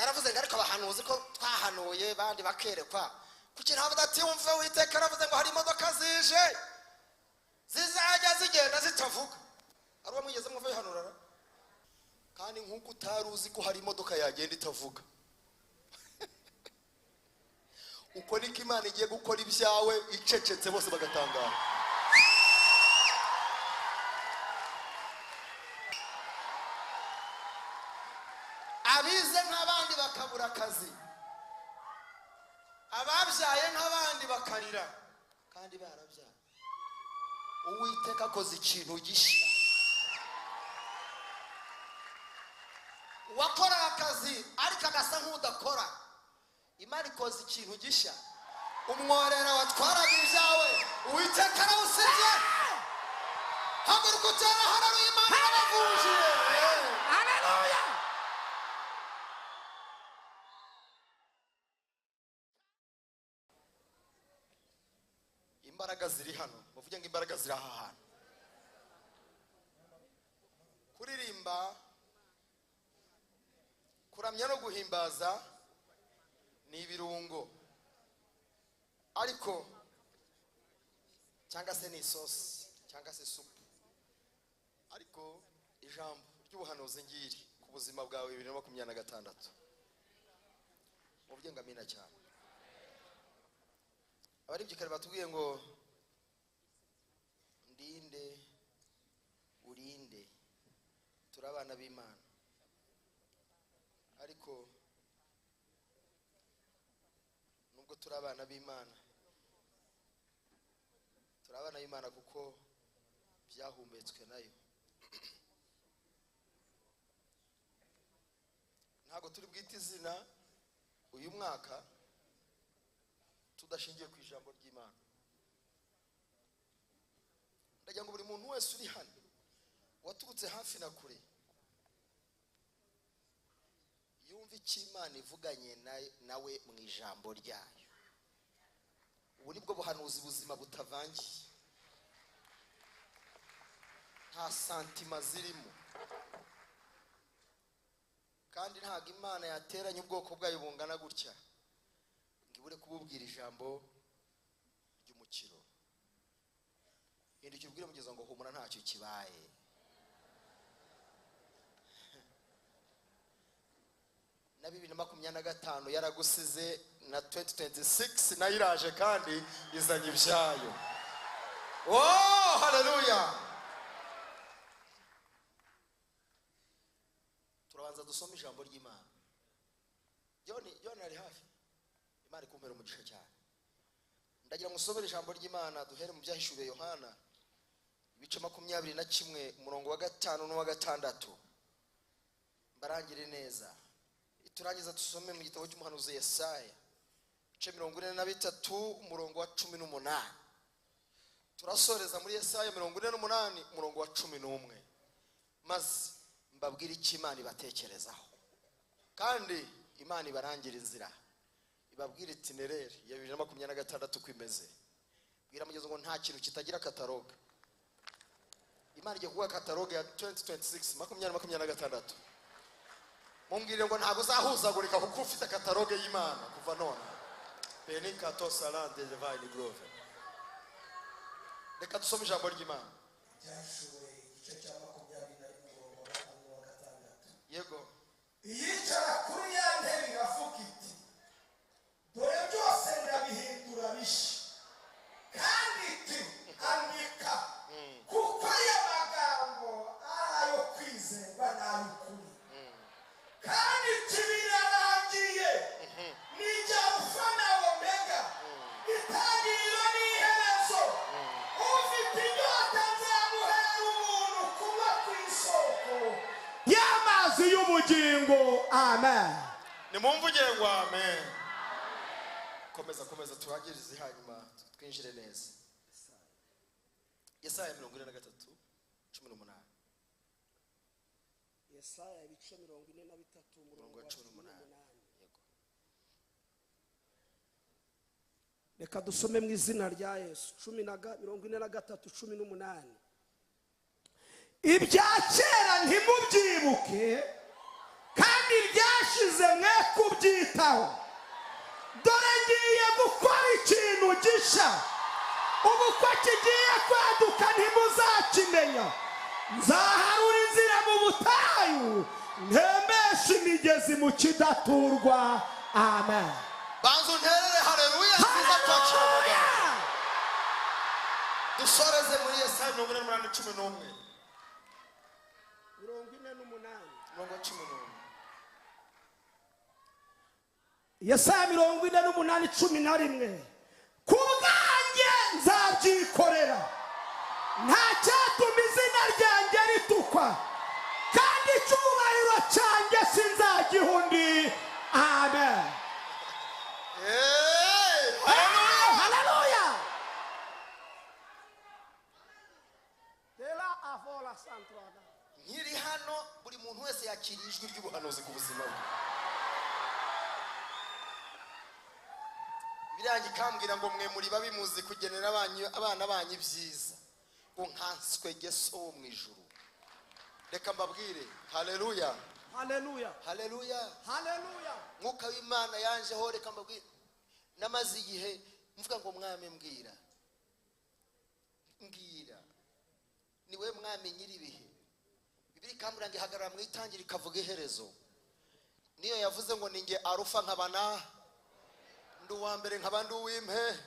yaravuze ngo ariko abahanuzi ko twahanuye bandi bakerekwa kuki ntabwo datimva witeka yaravuze ngo hari imodoka zije zizajya zigenda zitavuga ari uwo mwigeze mwumva yihanurara kandi nk'uko utaruzi ko hari imodoka yagenda itavuga uko niko Imana igiye gukora ibyawe icecetse bose bagatangara abize nk'abandi bakabura akazi ababyaye nk'abandi bakarira kandi barabyaye Uwiteka akoze ikintu gishya wakora akazi ariko agasa nk'udakora Imana ikoze ikintu gishya umworera watwaraga ibyawe Uwiteka arawusibye haguruka utera hararuye Imana yabavuje haleluya imbaraga ziri hano muvuge ngo imbaraga ziri aha hantu kuririmba kuramya no guhimbaza ni ibirungo ariko cyangwa se ni isosi cyangwa se supu ariko ijambo ry'ubuhanuzi ngiri ku buzima bwawe 2026 muvuge ngo amina cyane abari byikare batubwiye ngo ndinde urinde turabana b'Imana ariko nubwo turabana b'Imana turabana b'Imana kuko byahumetswe nayo ntago turi bwite izina uyu mwaka tudashingiye ku ijambo ry'Imana ndagira ngo buri muntu wese uri hano waturutse hafi na kure yumva icyo Imana ivuganye nawe mu ijambo ryayo ubu nibwo buhanuzi buzima butavangiye nta santima zirimo kandi ntago Imana yateranye ubwoko bwayo bungana gutya ngibure kububwira ijambo ry'umukiro indicyo ubwire mugeza ngo humura ntacyo kibaye na 2025 yaragusize na 2026 nayiraje kandi izanye ibyayo oh haleluya turabanza dusoma ijambo ry'Imana John ari hafi Imana ikumpera umugisha cyane ndagira ngo usomere ijambo ry'Imana duhere mu byahishuriye Yohana ibice 21 umurongo wa 5 n'uwa 6 barangire neza turangiza dusome mu gitabo cy'umuhanuzi Yesaya ibice 43 umurongo wa 18 turasoreza muri Yesaya 48 umurongo wa 11 maze mbabwira icyo Imana ibatekerezaho kandi Imana ibarangira inzira ibabwira itinerere ya 2026 kwimeze bwira mugeze ngo nta kintu kitagira katalogue Imana igiye kuguha katalogue ya 2026 2026 mumbwire ngo ntago uzahuzagurika kuko ufite katalogue y'Imana kuva none Benika to salam de divine glory reka dusome ijambo ry'Imana byashoboye igice cya 20 yego yicara kuri ya ntebe iravuga iti dore byose ndabihindura bishya kandi iti andika kuko aya magambo ayo kwizerwa n'ay'ukuri kandi iti birarangiye nijya Alfa na Omega itangiriro n'iherezo ufite inyota nzamuhera umuntu kuba ku isoko y'amazi y'ubugingo amen nimumvuge ngo amen komeza turangirize hanyuma twinjire neza Yesaya 43:18 Yesaya ibice 43 umurongo wa 18 yego reka dusome mu izina rya Yesu 43:18 ibya kera ntimubyibuke kandi ibyashize byashize mwe kubyitaho, dore ngiye gukora ikintu gisha, ubu ko kigiye kwaduka ntimuzakimenya. Nzaharura inzira mu butayu, ntembeshe imigezi mu kidaturwa. Amen. banza unterere haleluya nziza twakira umugabo. dusoreze muri Yesaya 48:11. 48. Yesaya 48:11. Ku bwanjye nzabyikorera, nta cyatuma izina ryanjye ritukwa, kandi icyubahiro cyanjye sinzagiha undi. Amen. Haleluya. nkiri hano buri muntu wese yakiriye ijwi ry'ubuhanuzi ku buzima bwe. birangi kambwira ngo mwe muri babi muzi kugenera abana banyu ibyiza, ngo nkanswe geso wo mu ijuru. reka mbabwire haleluya, haleluya, haleluya, haleluya. mwuka w'Imana yanjeho. reka mbabwire namaze igihe mvuga ngo mwami mbwira niwe mwami nyiribihe. Bibiri kambwira ngo ihagarara mu itangira ikavuga iherezo. niyo yavuze ngo ninge arufa nkabana ndi uwa mbere nkaba ndi uw'impe.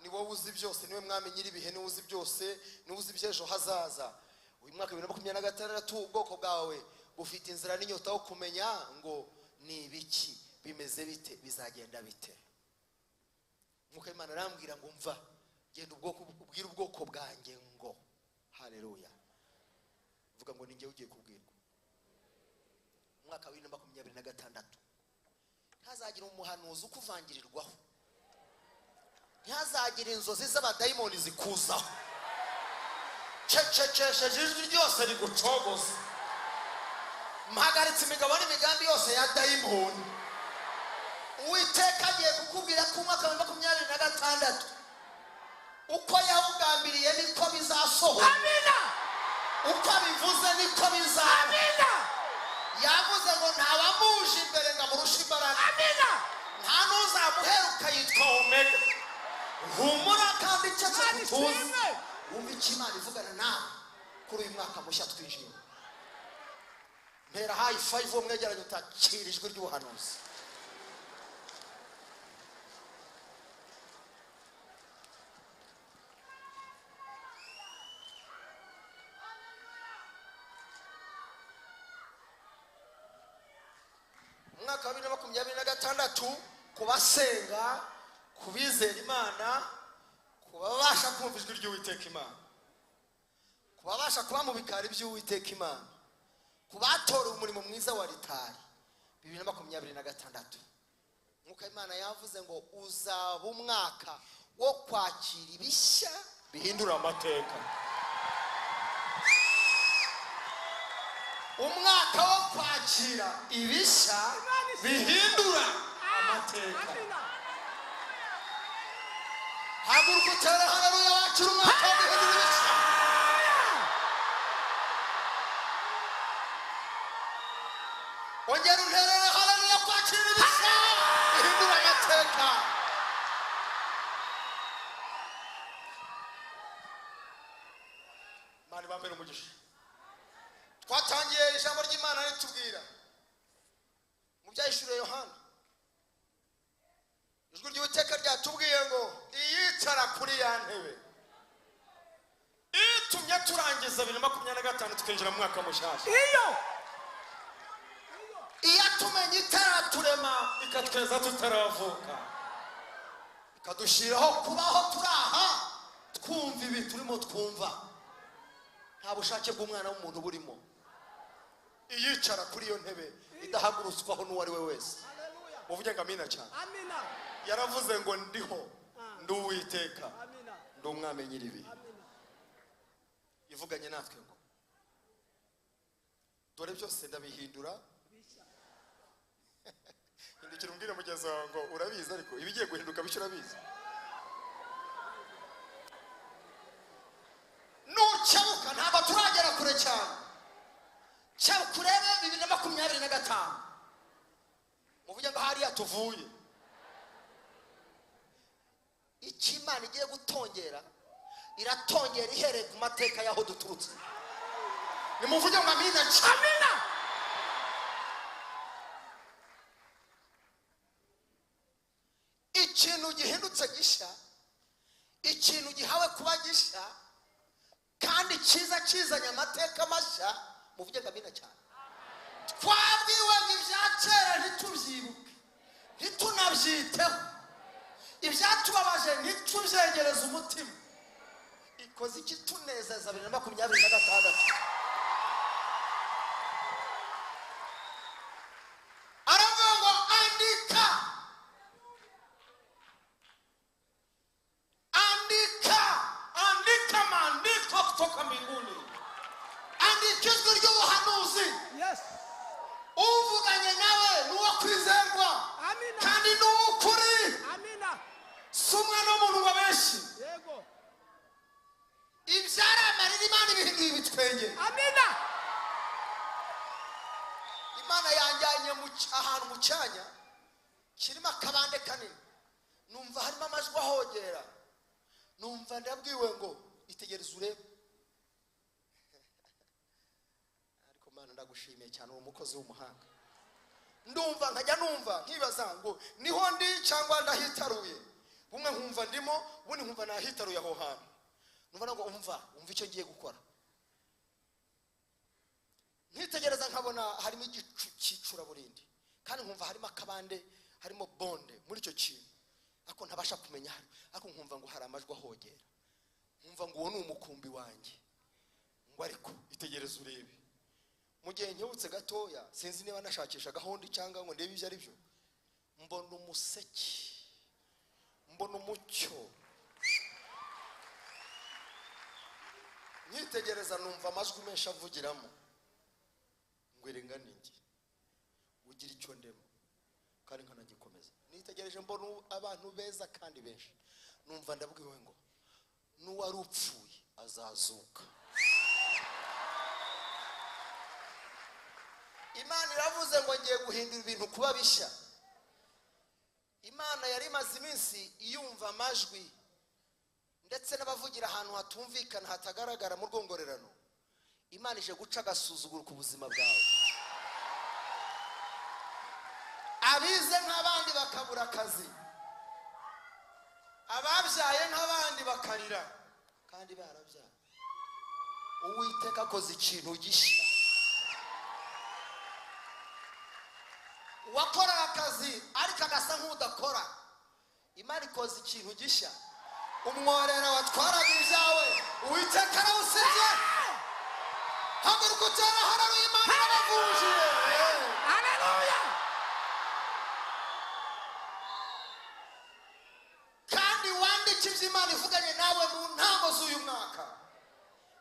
ni wowe uzi byose, niwe mwami nyiribihe, niwe uzi byose, niwe uzi iby'ejo hazaza. uyu mwaka 2026 ubwoko bwawe bufite inzira n'inyota yo kumenya ngo ni ibiki, bimeze bite, bizagenda bite. mwuka w'Imana arambwira ngo mva genda ubwira ubwoko bwanjye ngo haleluya. vuga ngo ninjye ugiye kubwirwa. mwaka 2026 ntazagira umuhanuzi ukuvangirirwaho, ntazagira inzozi z'abadayimoni zikuzaho. cecekesheje ijwi ryose rigucogoza. mpagaritse imigabo n'imigambi yose ya dayimoni. Uwiteka agiye kukubwira ko umwaka wa 2026 uko yawugambiriye niko bizasohora. Amina. uko bivuze niko bizaba. Amina. yavuze ngo ntawamuje imbere ngo amurushe imbaraga. Amina. nta n'uzamuheruka yitwa omega. humura kandi icetse kutuzi. wumva icyo Imana ivugana nawe kuri uyu mwaka mushya twinjiye. mpera high five wo mwegeranye utakira ijwi ry'ubuhanuzi. umwaka wa 2026 kubasenga, kubizera Imana, kubabasha kumva ijwi ry'Uwiteka Imana, kubabasha kuba mu bikari by'Uwiteka Imana, kubatora umurimo mwiza wa ritari 2026. mwuka w'Imana yavuze ngo uzaba umwaka wo kwakira ibishya bihindura amateka. umwaka wo kwakira ibishya bihindura amateka. haguruka utere haleluya wakira umwaka wo guhindura ibishya. ongera unterere haleluya kwakira ibishya bihindura amateka. mani bambere umugisha. twatangiye ijambo ry'Imana ritubwira mu byahishuriye Yohana. ijwi ry'Uwiteka ryatubwiye ngo iyicara kuri ya ntebe itumye turangiza 2025 tukinjira mu mwaka mushyashya. iyo tumenye itaraturema ikatweza tutaravuka, ikadushyiraho kubaho turaha twumva ibi turimo twumva, nta bushake bw'umwana w'umuntu burimo. iyicara kuri iyo ntebe idahagurutswaho n'uwo ari we wese. muvuge ngo amina cyane. yaravuze ngo ndiho ndi Uwiteka ndi umwami nyiribihe. ivuganye natwe ngo dore byose ndabihindura. hindukira umbwire mugenzi wawe ngo urabizi, ariko ibigiye guhinduka bityo urabizi. nucyabuka ntabwo turagera kure cyane. cyabuka urebe 2025 tuvuye. Ikimana igiye gutongera iratongera ihereye ku mateka yaho duturutse. Nimuvuge ngo amina. Amina. Ikintu gihindutse gisha, ikintu gihawe kuba gisha kandi cyiza kizanye amateka mashya, muvuge ngo amina cyane. Twabwiwe ibya kera ntitubyibuke, ntitunabyiteho, ibyatubabaje ntitubyegereze umutima. Ikoze iki tunezeza 2026. Aravuga ngo andika, andika, andika maandiko kutoka mbinguni, andika ijwi ry'ubuhanuzi. Yes. Uvuganye nawe n'uwo kwizerwa. Amina. Kandi n'ukuri. Amina. Sumwa n'umuntu wabeshi. Yego. Ibyara amarira Imana ibihinduye ibitwenge. Amina. Imana yanjyanye ahantu mu cyanya kirimo akabande kanini, numva harimo amajwi ahogera, numva ndabwiwe ngo itegereze urebe. Ariko Mana ndagushimiye cyane, uwo mukozi w'umuhanga. Ndumva nkajya numva nkibaza ngo niho ndi cyangwa ndahitaruye. Bumwe nkumva ndimo, bundi nkumva nahitaruye aho hantu. Numva ngo umva icyo ngiye gukora. Nkitegereza nkabona harimo igicu cyicura burindi, kandi nkumva harimo akabande, harimo bonde muri icyo kintu, ako ntabasha kumenya hari, ako nkumva ngo hari amajwi ahogera, nkumva ngo uwo ni umukumbi wanjye, ngo ariko itegereze urebe. Mu gihe nkebutse gatoya, sinzi niba nashakisha gahunda cyangwa ngo ndebe ibyo ari byo, mbona umuseke, mbona umucyo. Nkitegereza numva amajwi menshi avugiramo ngo irenganije ugira icyo ndemo kandi nkanagikomeza. Nitegereje mbona abantu beza kandi benshi, numva ndabwiwe ngo n'uwari upfuye azazuka. Imana iravuze ngo ngiye guhindura ibintu kuba bishya. Imana yari imaze iminsi iyumva amajwi ndetse n'abavugira ahantu hatumvikana hatagaragara mu rwongorerano. Imana ije guca agasuzuguro ku buzima bwawe. Abize nk'abandi bakabura akazi, ababyaye nk'abandi bakarira kandi barabyaye. Uwiteka akoze ikintu gishya. Wakora akazi ariko agasa nk'udakora, Imana ikoze ikintu gishya. Umworera watwaraga ibyawe Uwiteka arawusibye. Haguruka utera haleluya, Imana irabavuje. Haleluya. Kandi wandike ibyo Imana ivuganye nawe mu ntango z'uyu mwaka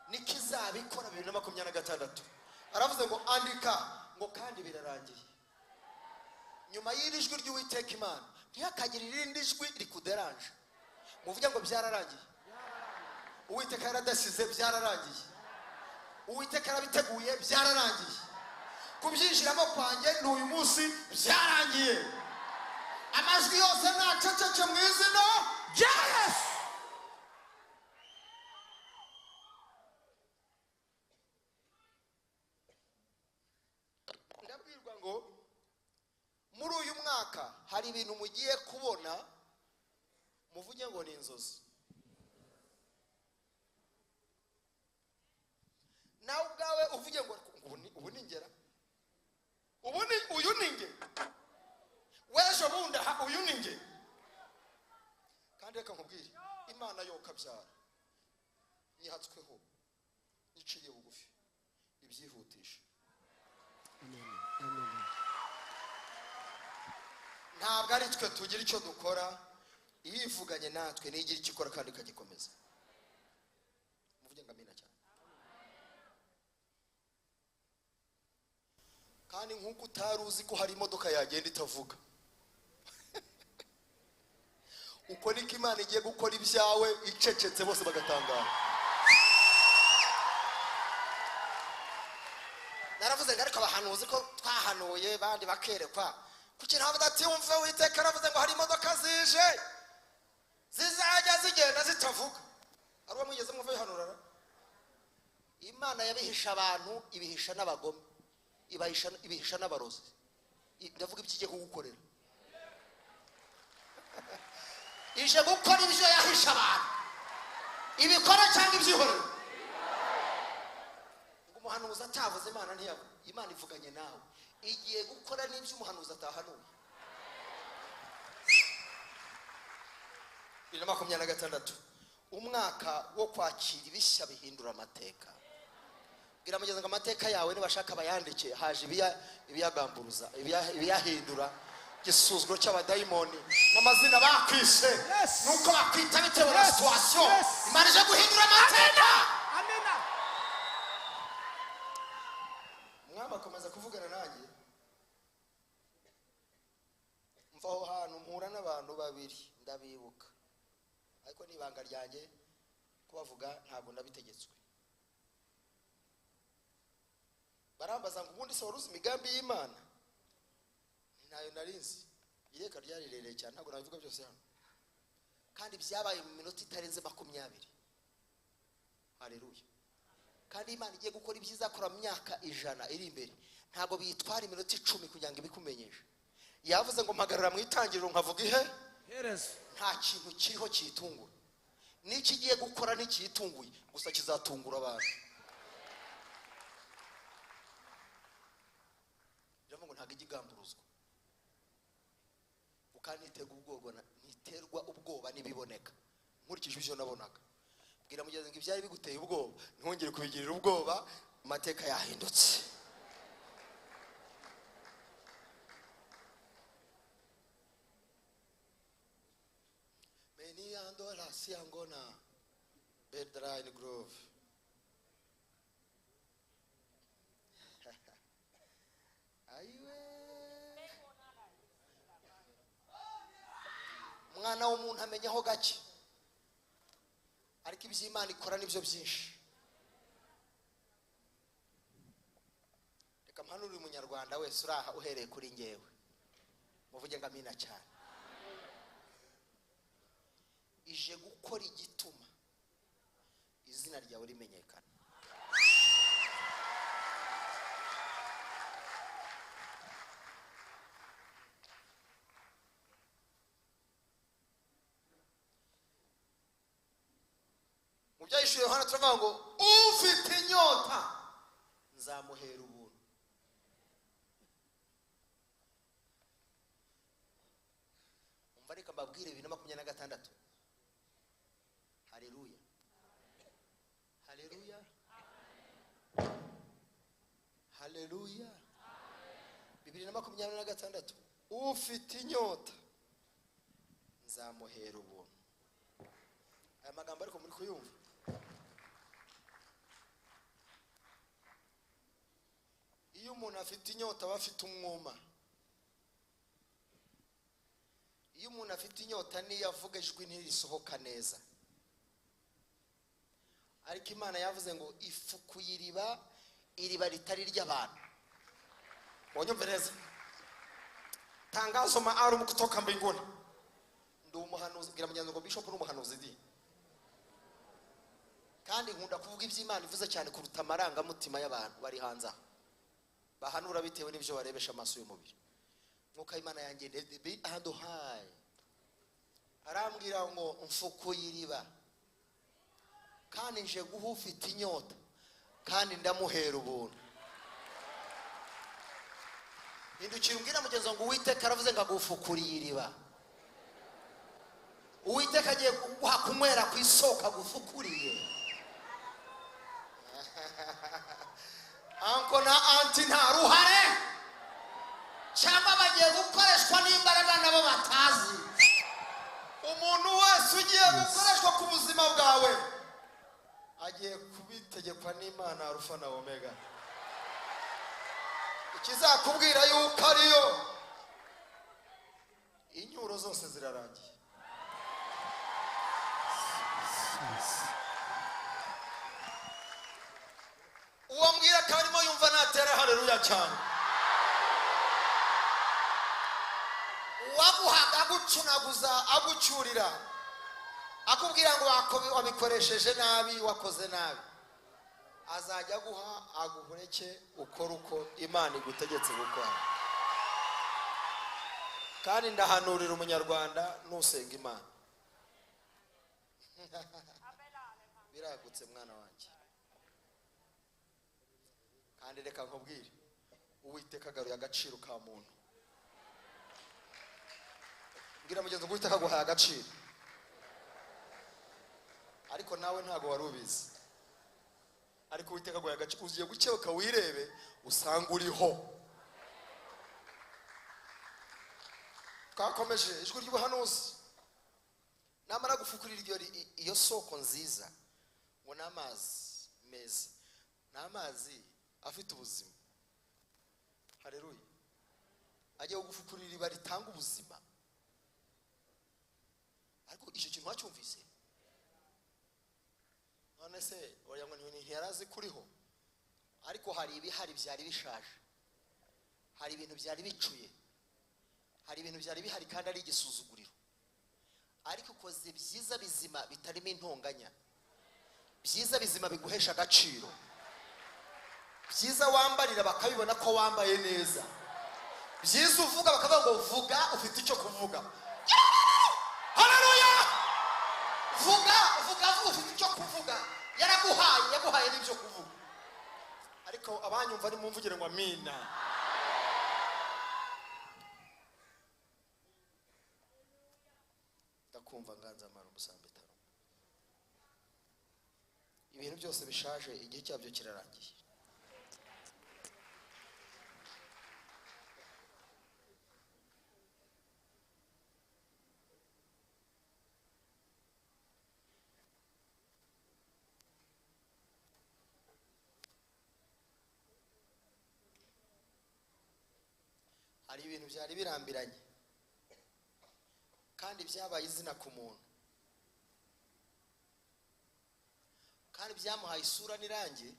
nikizabikora 2026. Aravuze ngo andika, ngo kandi birarangiye. Nyuma y'iri jwi ry'Uwiteka Imana ntihakagire irindi jwi rikuderanje. Muvuge ngo byararangiye. Uwiteka yaradasize, byararangiye. Uwiteka yarabiteguye, byararangiye. Kubyinjiramo kwanjye n'uyu munsi byarangiye. Amajwi yose naceceke mu izina rya Yesu. Ndabwirwa ngo muri uyu mwaka hari ibintu mugiye kubona, muvuge ngo ni inzozi. Nawe ubwawe uvuge ngo ubu ni ngera, uyu ni nge, wejo bundi uyu ni nge. Kandi reka nkubwire, Imana yo kabyara nyihatsweho, iciye bugufi, ibyihutisha. Ntabwo ari twe tugira icyo dukora, iyivuganye natwe nigira icyo ikora kandi ikagikomeza. Muvuge ngo amina cyane. Kandi nk'uko utari uzi ko hari imodoka yagenda itavuga, uko niko Imana igiye gukora ibyawe icecetse bose bagatangara. Naravuze ngo ariko abahanuzi ko twahanuye bandi bakerekwa, kugira ngo badatumva Uwiteka aravuze ngo hari imodoka zije zizajya zigenda zitavuga. Ari uwo mwigeze mwumva bihanura? Imana yabihisha abantu, ibihisha n'abagome, ibihisha n'abarozi. Ndavuga iki kigiye kugukorera. Ije gukora ibyo yahisha abantu, ibikora cyangwa ibyihorera. Umuhanuzi atavuze Imana ntiyavuga. Imana ivuganye nawe, igiye gukora n'ibyo umuhanuzi atahanuye. 2026 umwaka wo kwakira ibishya bihindura amateka. Bwira mugeze ngo amateka yawe nibashaka bayandike, haje ibiyagamburuza, ibiyahindura, gisuzgo cy'abadayimoni n'amazina bakwise nuko bakwita bitewe na situation. Imana ije guhindura amateka. Amina. Mwaba akomeza kuvugana nanjye, mvaho hantu mpura n'abantu babiri ndabibuka, ariko nibanga ryanjye kubavuga ntabwo ndabitegetswe. Barambaza ngo ubundi se waruzi imigambi y'Imana? Ntayo narinzi. Ireka ryari rirereye cyane ntabwo nabivuga byose hano, kandi byabaye mu minota itarenze 20. Haleluya. Kandi Imana igiye gukora ibyiza akora mu myaka 100 iri imbere, ntabwo bitwara iminota 10 kugira ngo ibikumenyeshe. Yavuze ngo mpagarara mu itangiriro nkavuga ihe Herezo. Nta kintu kiriho kitungura. Niki giye gukora n'ikitunguye, gusa kizatungura abantu. Jamu ngo ntago igigamburuzwa. Ukanitega ubwoba, niterwa ubwoba nibiboneka. Nkurikije ibyo nabonaga. Bwira mugeze ngo ibyari biguteye ubwoba, ntongere kubigirira ubwoba, amateka yahindutse. Meni andola siangona Bedline Grove. Aiwe mwana w'umuntu amenyaho gake, ariko iby'Imana ikora nibyo byinshi. Reka mpanura uri munyarwanda wese uraha uhereye kuri ngewe, muvuge ngo amina cyane. Ije gukora igituma izina ryawe rimenyekana. Mu byayishuye Yohana turavuga ngo ufite inyota nzamuhera ubuntu. Umva reka mbabwire 2026. Haleluya. Haleluya. Haleluya. 2026 ufite inyota nzamuhera ubuntu. Aya magambo ariko muri kuyumva. Iyo umuntu afite inyota aba afite umwuma. Iyo umuntu afite inyota niyo avuga ijwi ntirisohoka neza. Ariko Imana yavuze ngo ifukuye iriba ritari ry'abantu. Wonyumve neza. Tangazo maalum kutoka mbinguni. Ndio umuhanuzi, bwira mugenzi ngo bishop n'umuhanuzi di. Kandi nkunda kuvuga iby'Imana ivuze cyane kuruta amaranga mutima y'abantu bari hanze. Bahanura bitewe n'ibyo barebesha amaso y'umubiri. Nkuko Imana yanjye be ando high. Arambwira ngo mfukuye iriba. Kandi nje guha ufite inyota, kandi ndamuhera ubuntu. Indukira umbwira mugenzi ngo Uwiteka aravuze ngo agufukuriye iriba. Uwiteka agiye guha kunywera ku isoko agufukuriye. Anko na anti nta ruhare cyangwa bagiye gukoreshwa n'imbaraga nabo batazi. Umuntu wese ugiye gukoreshwa ku buzima bwawe agiye kubitegekwa n'Imana Alpha na Omega. Ikizakubwira yuko ariyo inyuro zose zirarangiye. Uwambwira karimo yumva natera haleluya cyane. uwaguhaga agucunaguza agucyurira akubwira ngo wabikoresheje nabi wakoze nabi azajya aguha aguhureke ukora uko Imana igutegetse gukora. Kandi ndahanurira umunyarwanda nusenga Imana biragutse mwana wanjye. Kandi reka nkubwire Uwiteka agaruye agaciro ka muntu. Mbwira mugenzi ngo Uwiteka aguhaye agaciro, ariko nawe ntago wari ubizi. Ariko Uwiteka aguhaye agaciro, ugiye gukebuka wirebe usanga uriho. Twakomeje ijwi ry'ubuhanuzi, namara gufukurira iyo soko nziza ngo n'amazi meza, n'amazi afite ubuzima. Haleluya. Agiye gufukurira iriba ritanga ubuzima. Ariko icyo kintu wacyumvise? None se oya ngo ntiyarazi kuriho. Ariko hari ibihari byari bishaje, hari ibintu byari bicuye, hari ibintu byari bihari kandi ari igisuzuguriro. Ariko ukoze byiza bizima bitarimo intonganya, byiza bizima biguhesha agaciro, byiza wambarira bakabibona ko wambaye neza, byiza uvuga bakavuga ngo vuga ufite icyo kuvuga. Haleluya. Vuga ufite icyo kuvuga. Yaguhaye n'ibyo kuvuga. Ariko abanyumva ari mumvugire ngo amina. Ndakumva nganza mara umusambitano. Ibintu byose bishaje igihe cyabyo kirarangiye. Hari ibintu byari birambiranye kandi byabaye izina ku muntu, kandi byamuhaye isura n'irangi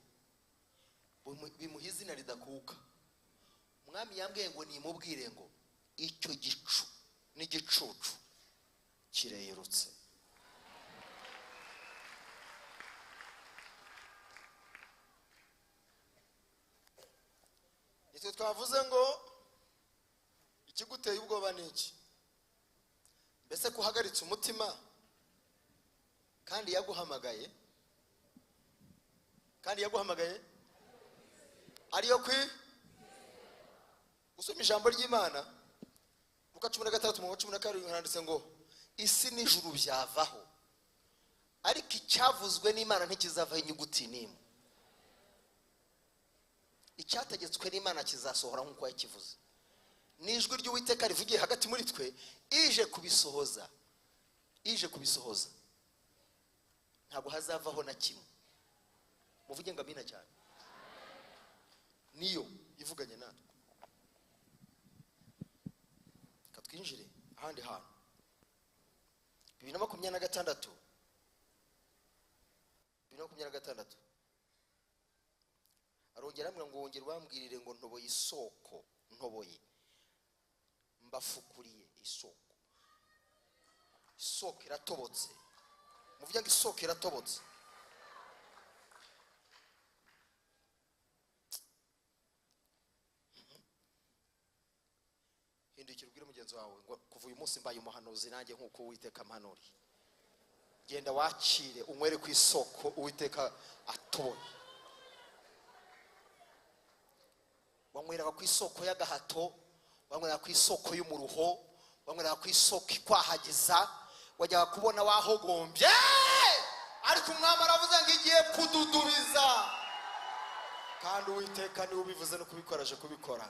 bimuha izina ridakuka. Umwami yambwiye ngo nimubwire ngo icyo gicu n'igicucu kireyerutse. Icyo twavuze ngo ikiguteye ubwoba niki? Mbese kuhagaritse umutima kandi yaguhamagaye ariyo usoma ijambo ry'Imana Luka 16:17 handitse ngo isi n'ijuru byavaho ariko icyavuzwe n'Imana ntikizavaho inyuguti n'imwe. Icyategetswe n'Imana kizasohora nk'uko yakivuze. N'ijwi ry'Uwiteka rivugiye hagati muri twe ije kubisohoza. Ntabwo hazavaho na kimwe. Muvuge ngo amina cyane. Niyo ivuganye natwe. Katwinjire ahandi hantu. 2026 arongera ngo wongere bambwirire ngo ntoboye isoko, ntoboye mbafukuriye isoko. Isoko iratobotse. Muvuge ngo isoko iratobotse. Hindukira ubwire mugenzi wawe ngo kuva uyu munsi mbaye umuhanuzi nanjye nkuko Uwiteka ampanuri. Genda wakire unywere ku isoko Uwiteka atoboye. Wanywera ku isoko y'agahato, wanywera ku isoko y'umuruho, wanywera ku isoko ikwahagiza, wajya kubona wahogombye, ariko umwami aravuze ngo igiye kududubiza. Kandi Uwiteka niwe ubivuze no kubikoraje kubikora.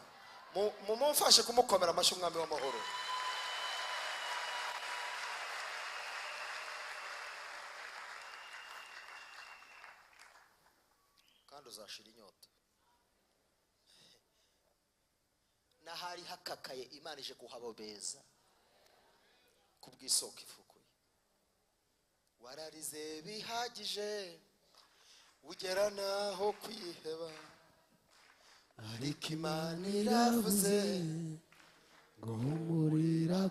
Mumufashe kumukomera amashyi umwami w'amahoro. Kandi uzashira inyota. Nahari hakakaye Imana ije kuhabobeza kubw'isoko ifukuye. Wararize bihagije ugera naho kwiheba, ariko Imana iravuze ngo humurira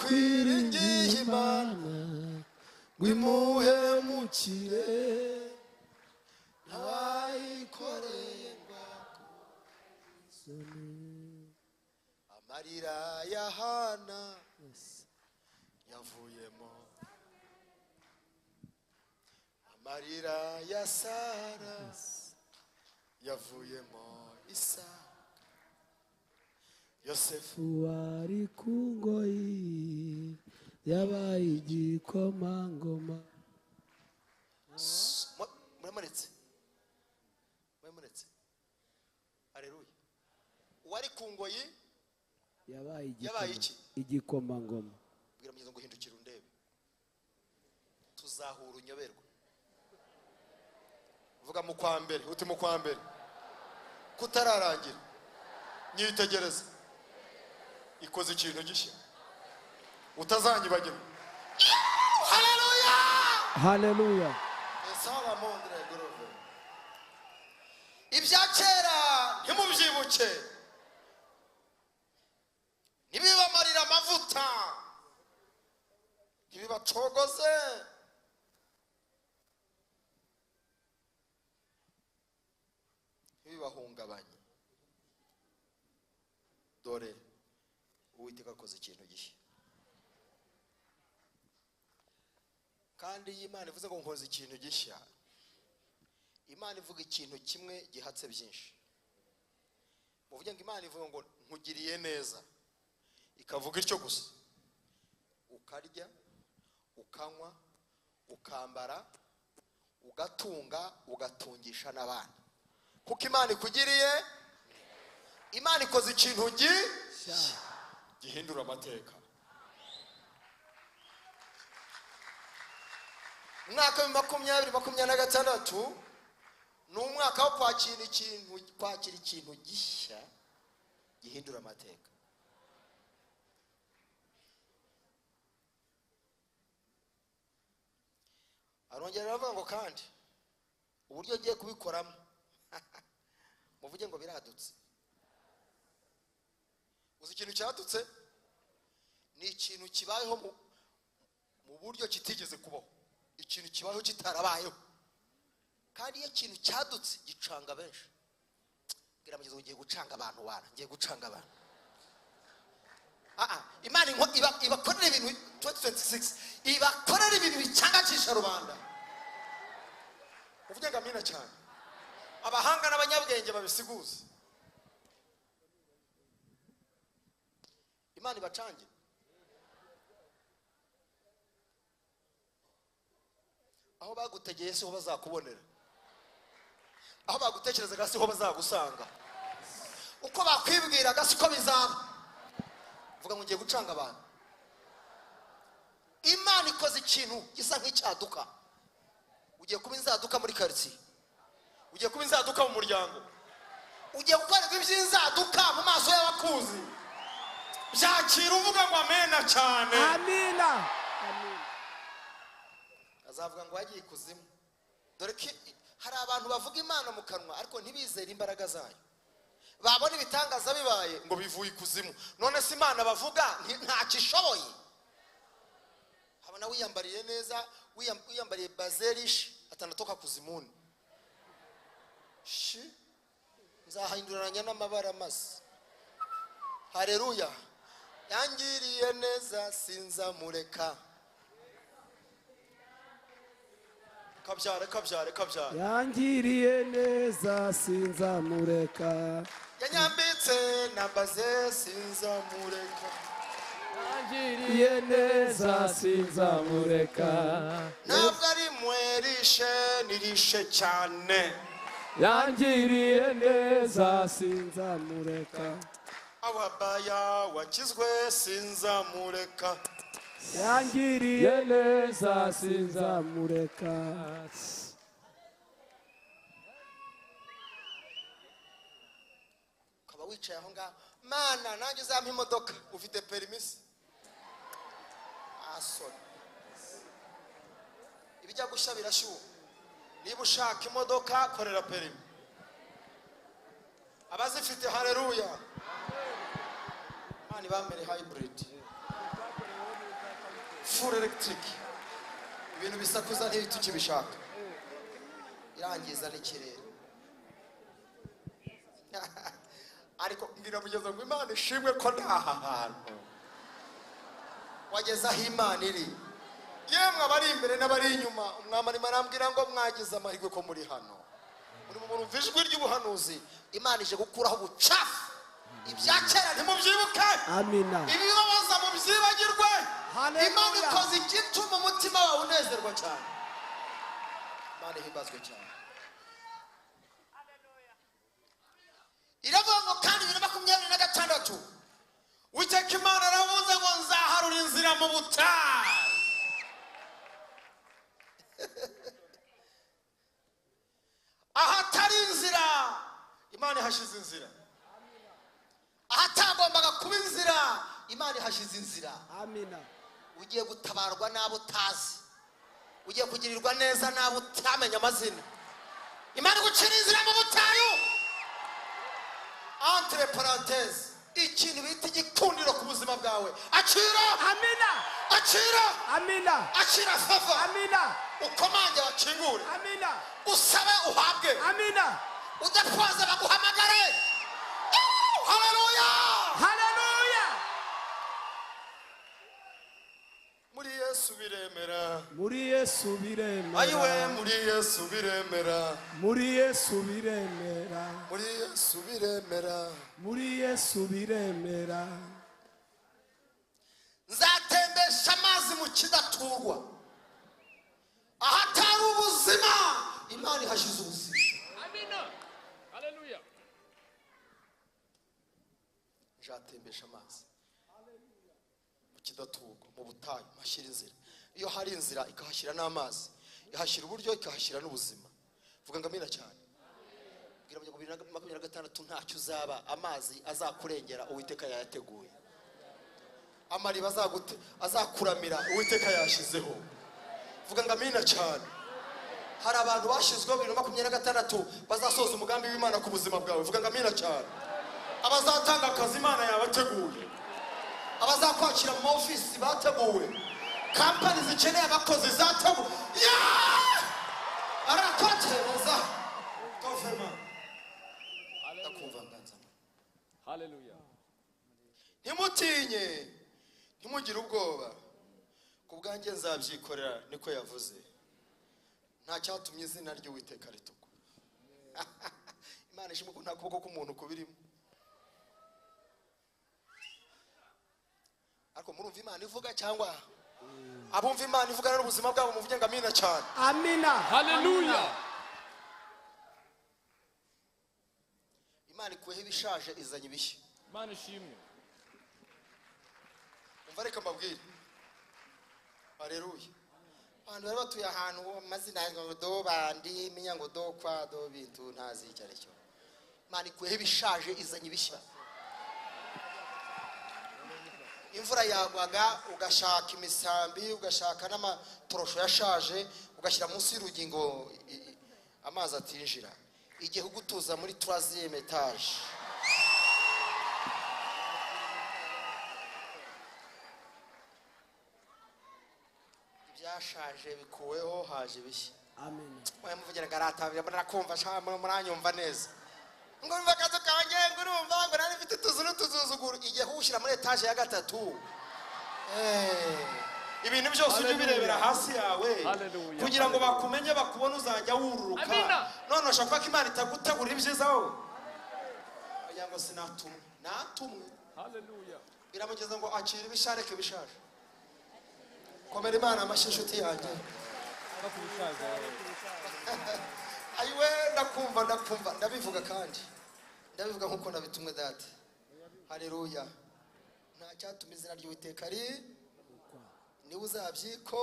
wakwiringiye Imana wimuhemukire ntawayikoreye amarira ya Hana yavuyemo, amarira ya Sara yavuyemo, Isaka, Yosefu wari ku ngoyi yabaye igikomangoma. muramanitse haleluya. Wari ku ngoyi yabaye iki? Igikomangoma. bwira mugeze ngo hindukira undebe, tuzahura unyoberwa. vuga mu kwa mbere, uti mu kwa mbere kutararangira nyitegereza ikoze ikintu gishya utazanyibagirwa. Haleluya, haleluya. esaba mondre grove. Ibya kera ntimubyibuke, nibibamarira amavuta, nibibacogoze, nibibahungabanye. Dore Uwiteka akoze ikintu gishya. Kandi iyo Imana ivuze ngo nkoze ikintu gishya, Imana ivuga ikintu kimwe gihatse byinshi. Muvuge ngo Imana ivuga ngo nkugiriye neza, ikavuga icyo gusa. Ukarya, ukanywa, ukambara, ugatunga, ugatungisha n'abana. Kuko Imana ikugiriye, Imana ikoze ikintu gihindura amateka. Mwaka wa 2026 ni umwaka wo kwakira ikintu gishya gihindura amateka. Arongera aravuga ngo kandi uburyo agiye kubikoramo muvuge ngo biradutse. Uzi ikintu cyadutse? Ni ikintu kibayeho mu buryo kitigeze kubaho, ikintu kibayeho kitarabayeho. Kandi iyo ikintu cyadutse gicanga benshi. Bwira mugeze ugiye gucanga abantu wana, ngiye gucanga abantu. Imana ibakorera ibintu 2026, ibakorera ibintu bicangacisha rubanda. Uvuge ngo amina cyane. Abahanga n'abanyabwenge babisiguze. Imana ibacange. Aho bagutegeye siho bazakubonera, aho bagutekerezaga siho bazagusanga, uko bakwibwiraga siko bizaba. Vuga ngo ngiye gucanga abantu. Imana ikoze ikintu gisa nk'icyaduka. Ugiye kuba inzaduka muri quartier, ugiye kuba inzaduka mu muryango, ugiye gukorerwa iby'inzaduka mu maso y'abakuzi. Byakira uvuga ngo amena cyane. Amina, amina. Azavuga ngo yagiye ikuzimu. Dore ko hari abantu bavuga Imana mu kanwa ariko ntibizere imbaraga zayo. Babona ibitangaza bibaye ngo bivuye ikuzimu. None se Imana bavuga nta kishoboye. Habona wiyambariye neza, wiyambariye bazerish atanatoka kuzimuni. Nzahinduranya n'amabara masa. Haleluya. Yangiriye neza sinzamureka. Kabyare. Yangiriye neza sinzamureka. Yanyambitse nambaze sinzamureka. Yangiriye neza sinzamureka. Ntabwo ari mwerishe nirishe cyane. Yangiriye neza sinzamureka. Awabaya wakizwe sinzamureka. Yangiriye neza sinzamureka. Ukaba wicaye aho ngaho, Mana nanjye uzampa imodoka, ufite permis? Asoni. Ibijya gushya birashyuha. Niba ushaka imodoka korera permis. Abazifite haleluya. Mani bambere hybrid. full electric, ibintu bisakuza ntibitukibishaka, irangiza n'ikirere. Ariko ngiramugeza ngo Imana ishimwe ko ndaha hantu wageza aho Imana iri. Yemwe abari imbere n'abari inyuma, umwami arimo arambwira ngo mwagize amahirwe ko muri hano, muri mu muntu ijwi ry'ubuhanuzi. Imana ije gukuraho ubucafu, ibya kera ntimubyibuke, amina, ibibabaza mubyibagirwe. Haleluya. Imana ikoze igituma umutima wawe unezerwa cyane. Imana ihimbazwe cyane. Iravuga ngo kandi 2026 Uwiteka Imana aravuze ngo nzaharura inzira mu butayu. Ahatari inzira Imana ihashize inzira, ahatagombaga kuba inzira Imana ihashize inzira. amina. Ugiye gutabarwa n'abo utazi, ugiye kugirirwa neza n'abo utamenya amazina. Imana igucira inzira mu butayu. Entre parenthèses, ikintu bita igikundiro ku buzima bwawe, acira, Amina, acira, amina, acira fava, amina, ukomange bakingure, amina, usabe uhabwe, amina. udapfaza baguhamagare. Haleluya! Haleluya. Muri Yesu biremera, Muri Yesu biremera, ayiwe muri Yesu biremera, muri Yesu biremera, muri Yesu biremera. muri Yesu biremera. Nzatembesha amazi mu kidaturwa, ahatari ubuzima Imana ihashize ubuzima. Amina. Haleluya. Nzatembesha amazi mu kidaturwa, mu butayu hashyira inzira. Iyo hari inzira ikahashyira n'amazi, ihashyira uburyo ikahashyira n'ubuzima. Vuga ngo amina cyane. Bwira ngo 2026 ntacyo uzaba, amazi azakurengera Uwiteka yayateguye, amariba azakuramira Uwiteka yashizeho. Vuga ngo amina cyane. Hari abantu bashyizweho 2026 bazasoza umugambi w'Imana ku buzima bwawe. Vuga ngo amina cyane. Abazatanga akazi Imana yabateguye, abazakwakira mu ofisi bateguwe, kampani zikeneye abakozi zateguwe. Arakotereza tovema. Ndakumva mbanza. Haleluya. Ntimutinye, ntimugire ubwoba, ku bwanjye nzabyikorera, niko yavuze. Nta cyatumye izina ry'Uwiteka ritukwa. Imana ishimwe ko nta kuboko k'umuntu kubirimo. Ariko murumva Imana ivuga cyangwa abumva Imana ivuga n'ubuzima bwabo muvuge ngo amina cyane. Amina. Haleluya. Imana ikuyeho ibishaje izanye ibishya. Imana ishimwe. Umva reka mbabwire. Haleluya. Abantu bari batuye ahantu amazina ngo do bandi minya ngo do kwa do bintu ntazi icyo ari cyo. Imana ikuyeho ibishaje izanye ibishya. Imvura yagwaga ugashaka imisambi, ugashaka n'amatorosho yashaje, ugashyira munsi y'urugi ngo amazi atinjira. Igihe ugutuza muri 3e etage. Ibyashaje bikuweho, haje bishya. Amina. Mwe muvugira garatabira murakumva shamwe muranyumva neza. Ngo umva kazo kanjye ngo urumva ngo nari mfite tuzu n'utuzuzuguru. Igihe ushyira muri etage ya 3. Ibintu byose ujye birebera hasi yawe. Haleluya. Kugira ngo bakumenye bakubone uzajya wururuka. Amina. None ushaka ko Imana itagutegurira ibyiza wowe. Kugira ngo sinatumwe. Natumwe. Haleluya. Biramugeza ngo akira ibishareke bishaje. Komera Imana amashishuti yanjye. Ayiwe ndakumva ndabivuga kandi ndabivuga nkuko nabitumwe data. Haleluya. Nta cyatuma izina ry'Uwiteka ni uzabyiko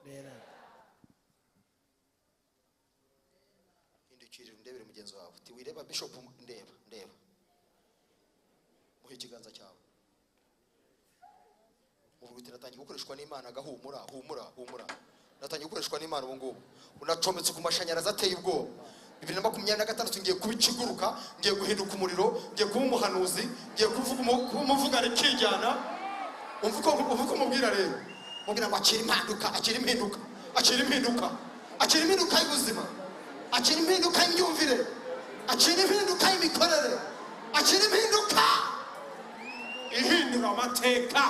Rera. indukirira ndebere mugenzi wawe uti wireba bishop ndeba muhe ikiganza cyawe uvuga uti natangiye gukoreshwa n'Imana agahumura humura natangiye gukoreshwa n'Imana ubu ngubu unacometse ku mashanyarazi ateye ubwoba 2026 ngiye kubiciguruka ngiye guhinduka umuriro ngiye kuba umuhanuzi ngiye kuvuga umuvugane kijyana umvuko mubwira rero mubwira ngo akira impinduka, akira impinduka, akira impinduka, akira impinduka y'ubuzima, akira impinduka y'imyumvire, akira impinduka y'imikorere, akira impinduka ihindura amateka.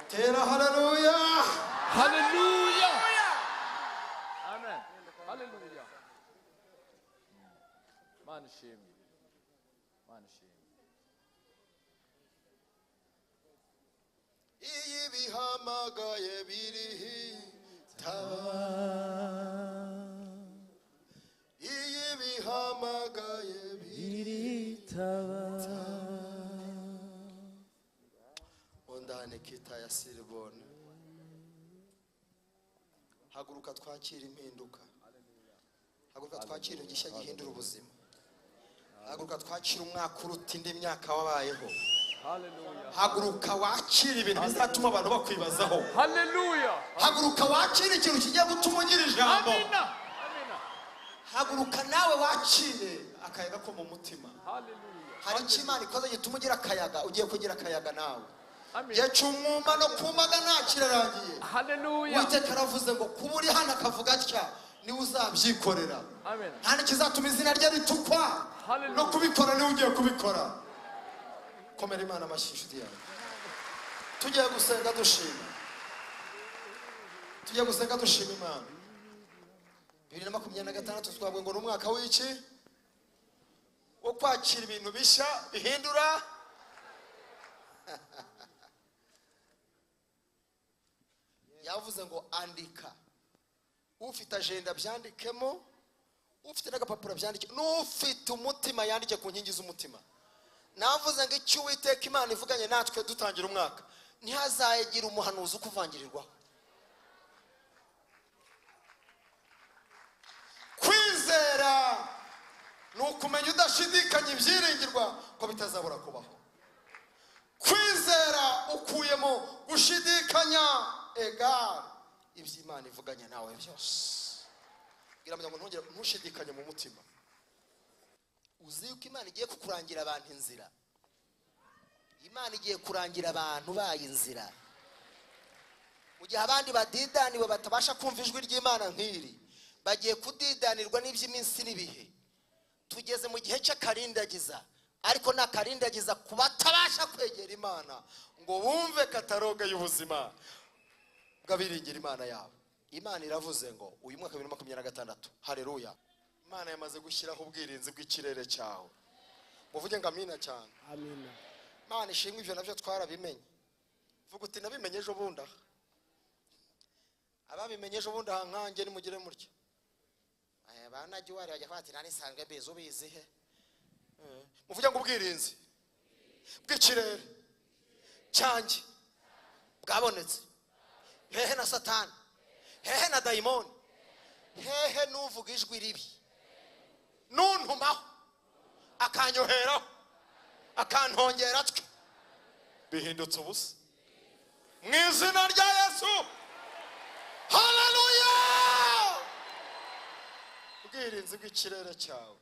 Tera haleluya. Hallelujah. Amen. Hallelujah. Mana ishimwe. Mana ishimwe. Iyi bihamagaye birihitaba, iyi bihamagaye biritaba. ondane kita ya silibone. Haguruka twakira impinduka, haguruka twakira igishya gihindura ubuzima, haguruka twakira umwaka uruta indi myaka wabayeho. Hallelujah. Haguruka wakira ibintu bizatuma abantu bakwibazaho. Hallelujah. Haguruka wakira ikintu kigiye gutuma ugira ijambo. Amina. Amina. Haguruka nawe wakire akayaga ko mu mutima. Hallelujah. Hari icyo Imana ikoze gituma ugira akayaga, ugiye kugira akayaga nawe. Amen. Yacumumba no kumbaga ntakirarangiye. Hallelujah. Uwiteka aravuze ngo kuba uri hano akavuga atya niwe uzabyikorera. Amen. Nta n'ikizatuma izina rye ritukwa. Hallelujah. No kubikora niwe ugiye kubikora. Komera Imana amashyi inshuti yawe. Tugiye gusenga dushima, tugiye gusenga dushima Imana. 2026 twabwe ngo n'umwaka w'iki wo kwakira ibintu bishya bihindura. Yavuze ngo andika, ufite agenda byandikemo, ufite n'agapapuro byandike, n'ufite umutima yandike ku nkingi z'umutima. Navuze ngo icyo Uwiteka Imana ivuganye natwe dutangira umwaka, ntihazagira umuhanuzi ukuvangirirwaho. Kwizera ni ukumenya udashidikanya ibyiringirwa ko bitazabura kubaho. Kwizera ukuyemo gushidikanya egal iby'Imana ivuganye nawe byose. Gira ngo ntongere ntushidikanye mu mutima. Uzi yuko Imana igiye kukurangira abantu inzira. Imana igiye kurangira abantu bayi inzira. Mu gihe abandi badidaniwe batabasha kumva ijwi ry'Imana nk'iri, bagiye kudidanirwa n'iby'iminsi n'ibihe. Tugeze mu gihe cy'akarindagiza, ariko n'akarindagiza kubatabasha kwegera Imana ngo bumve kataroga y'ubuzima bw'abiringira Imana yabo. Imana iravuze ngo uyu mwaka 2026, haleluya, Imana yamaze gushyiraho ubwirinzi bw'ikirere cyawe. Muvuge ngo amina cyane. Amina. Imana ishimwe, ivyo navyo twarabimenye. Vuga uti nabimenye ejo bundi aha. Ababimenye ejo bundi aha nkanjye nimugire murya. Bana Juwari bajya kwatira nisanzwe mbizi ubizihe. Muvuge ngo ubwirinzi bw'ikirere cyanjye bwabonetse. Hehe na Satani, hehe na dayimoni, hehe n'uvuga ijwi ribi, nuntumaho akanyoheraho akantongera atwe, bihindutse ubusa mu izina rya Yesu. Haleluya. Ubwirinzi bw'ikirere cyawe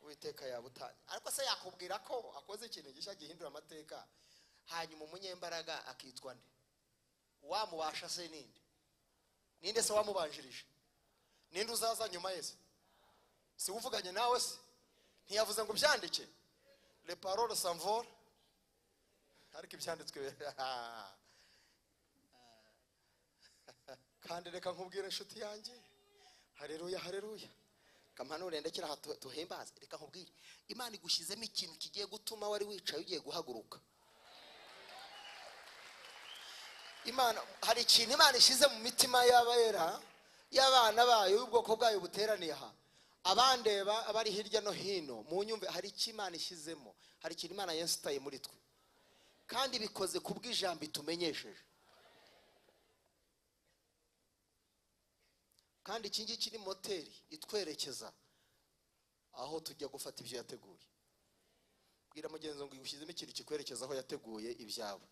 Uwiteka yabutanye. Ariko se yakubwira ko akoze ikintu gishya gihindura amateka, hanyuma umunyembaraga akitwa nde? Wamubasha se ninde? Ninde se wamubanjirije? Ninde uzaza nyuma yese? Si uvuganye nawe se? Ntiyavuze ngo byandike les paroles s'envolent, ariko ibyanditswe kandi reka nkubwire inshuti yanjye, haleluya haleluya, kampanure ndekera aha tuhimbaze. Reka nkubwire, Imana igushyizemo ikintu kigiye gutuma wari wicaye ugiye guhaguruka. Imana hari ikintu Imana ishize mu mitima y'abera, y'abana bayo, y'ubwoko bwayo buteraniye aha. Abandeba abari hirya no hino mu nyumve, hari icyo Imana ishizemo, hari ikintu Imana yensitaye muri twe, kandi bikoze kubw'ijambo itumenyesheje. Kandi iki ngiki ni moteri itwerekeza aho tujya gufata ibyo yateguye. Bwira mugenzi ngo igushyizemo ikintu kikwerekeza aho yateguye ibyawe.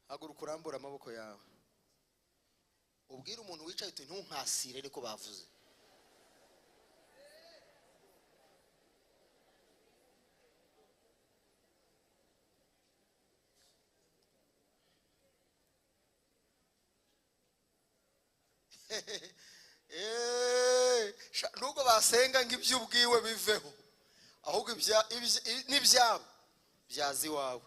Haguruka urambura amaboko yawe, ubwire umuntu wicaye uti ntunkasire, niko bavuze. nubwo basenga ngo ibyo ubwiwe biveho, ahubwo n'ibyabo byazi iwawe.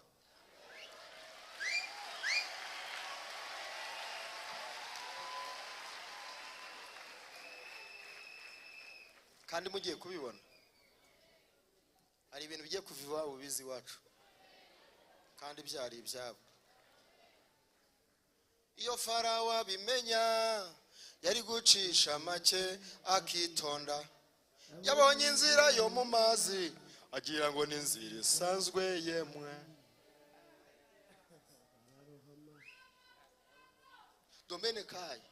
kandi mugiye kubibona, hari ibintu bigiye kuva iwabo bizi iwacu kandi byari ibyabo. Iyo Farawo abimenya yari gucisha make akitonda, yabonye inzira yo mu mazi agira ngo ni inzira isanzwe yemwe. Domenekai,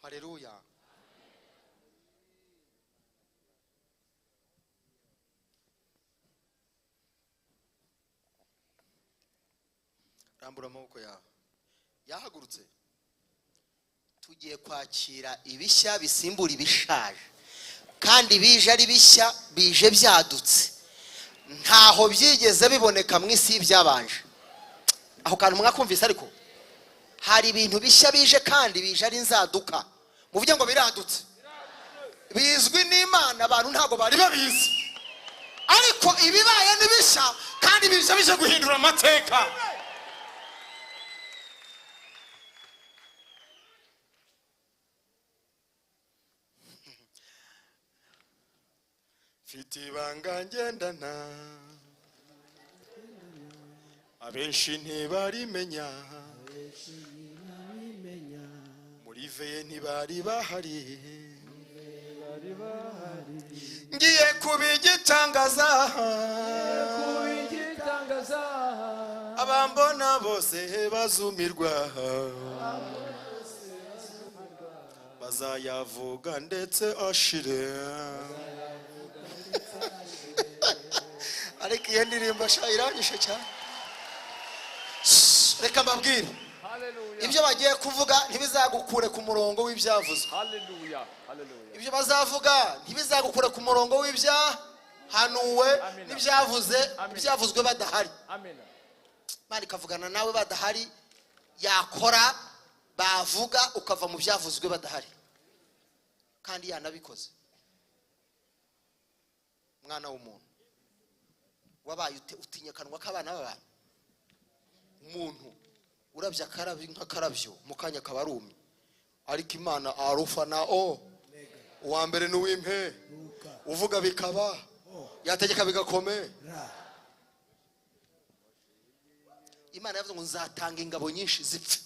haleluya. Rambura amaboko yawe. Yahagurutse, tugiye kwakira ibishya bisimbura ibishaje, kandi bije ari bishya, bije byadutse, ntaho byigeze biboneka mu isi byabanje. Aho kantu mwakumvise, ariko hari ibintu bishya bije kandi bije ari nzaduka. Muvuge ngo biradutse. Bizwi n'Imana, abantu ntago bari babizi, ariko ibibaye n'ibishya kandi bije guhindura amateka. Mfite ibanga ngendana, abenshi ntibarimenya, muri veye ntibari bahari, ngiye kubigitangaza, abambona bose bazumirwa, bazayavuga ndetse ashire. Ariko iyo ndirimbo iranyishe cyane. Reka mbabwire, ibyo bagiye kuvuga ntibizagukure ku murongo w'ibyavuzwe. Ibyo bazavuga ntibizagukure ku murongo w'ibyahanuwe n'ibyavuzwe badahari. Imana ikavugana nawe badahari, yakora bavuga ukava mu byavuzwe badahari, kandi yanabikoze. Mwana w'umuntu, wabaye utinya kanwa k'abana b'abantu. Umuntu urabya akarabi nk'akarabyo mu kanya kabarumi, ariko Imana Arufa na O, uwa mbere n'uw'impe, uvuga bikaba, yategeka bigakomera. Imana yavuze ngo nzatanga ingabo nyinshi zipfe.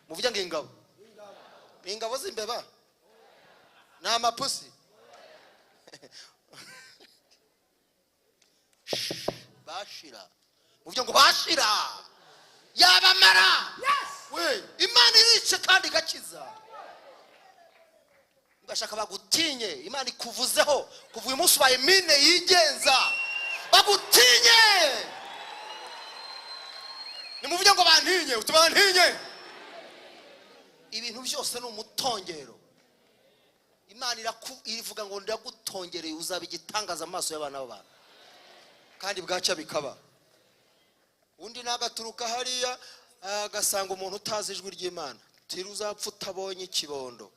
Muvuge ngo ingabo, ni ingabo z'imbeba, ni amapusi. Bashira, muvuge ngo bashira, yabamara. We, Imana irica kandi igakiza. Ngashaka bagutinye, Imana ikuvuzeho kuva uyu munsi ubaye mine yigenza, bagutinye. Nimuvuge ngo bantinye, utubantinye. Ibintu byose ni umutongero. Imana irivuga ngo ndagutongereye uzaba igitangaza amaso y'abana b'abantu, kandi bwaca bikaba. Undi nagaturuka hariya agasanga umuntu utazi ijwi ry'Imana, tiri uzapfa utabonye ikibondo,